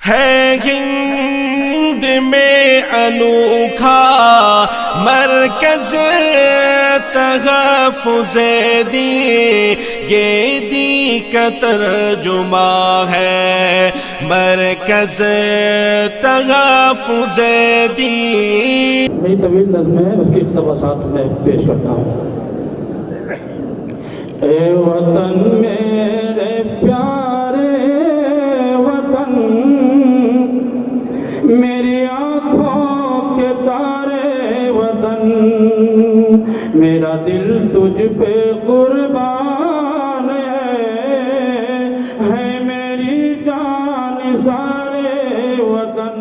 ہے ہند میں انوکھا مرکز تحفظ دی، یہ دی کا ترجمہ ہے مرکز تحفظ دی۔ میری طویل نظم ہے، اس کے اقتباسات میں پیش کرتا ہوں۔ اے وطن میرے پیارے وطن، میری آنکھوں کے تارے وطن، میرا دل تجھ پہ قربان ہے میری جان سارے وطن۔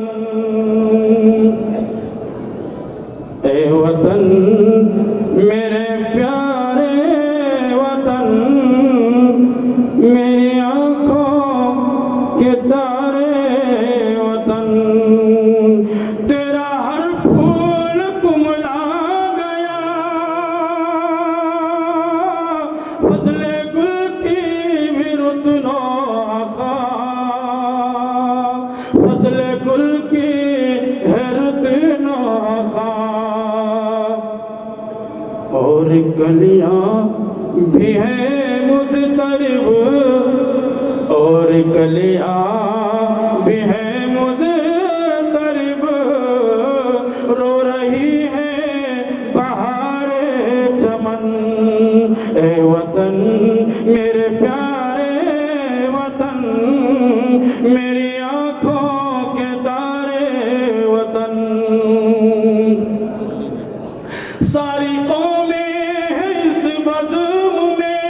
اے وطن میرے پیارے وطن، میری آنکھوں کے تارے وطن، تیرا ہر پھول کملا گیا، فصل گل کی بھی رت نوخا، فصل گل کی ہے رت نوخا، اور کلیاں بھی ہیں مضطرب، اور کلیاں بھی ہیں مضطرب، رو رہی ہے بہار چمن۔ اے وطن میرے پیارے وطن، میری آنکھوں کے تارے وطن، ساری قومیں ہیں اس بزم میں،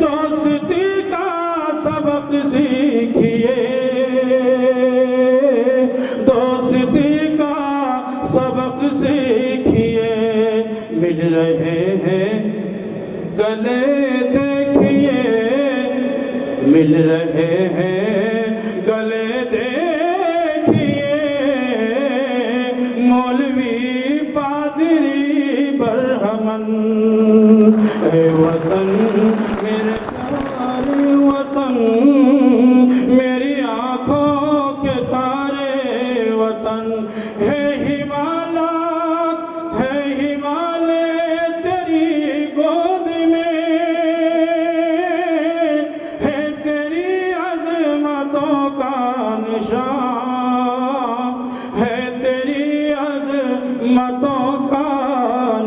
دوستی کا سبق سیکھیے، دوستی کا سبق سیکھیے، مل رہے ہیں گلے دیکھیے، مل رہے ہیں گلے دیکھیے، مولوی پادری برہمن۔ اے وطن میرے پیارے وطن، میری آنکھوں کے تارے وطن، ہے ہمالات ہے ہمالے تیری گود میں، ہے تیری عظمتوں کا نشان، ہے تیری عظمتوں کا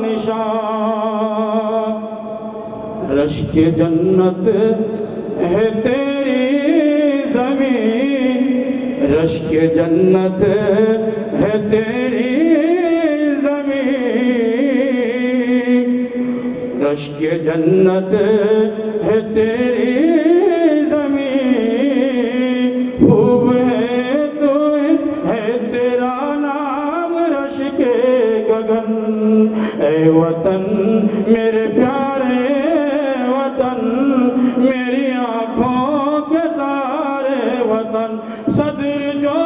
نشان، رشک جنت ہے تیری زمین، رشک جنت ہے تیری زمین، رشک جنت ہے تیری زمین، خوب ہے تو ہے تیرا نام رشک گگن۔ اے وطن میرے پیارے وطن، میری آنکھوں کے تارے وطن، صدر جو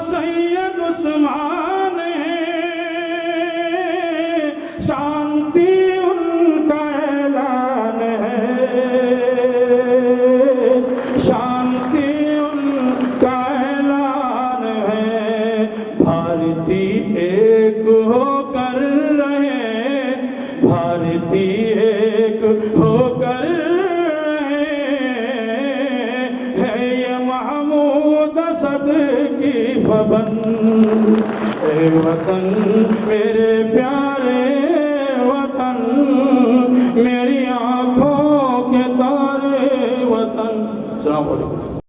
سید عثمان ہے، شانتی ان کا اعلان ہے، شانتی ان کا اعلان ہے، بھارتی ایک ہو کر رہے، بھارتی ایک ہو کر رہے، ہے یہ محمود اسد کی فبن۔ اے وطن میرے پیارے وطن، میری آنکھوں کے تارے وطن۔ السلام علیکم۔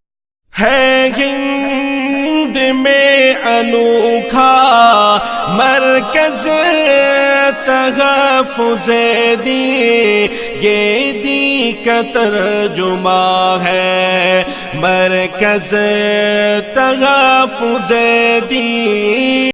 ہے ہند میں انوکھا مرکز تحفظ دی، یہ دی کا ترجمہ ہے مرکز تحفظ دی۔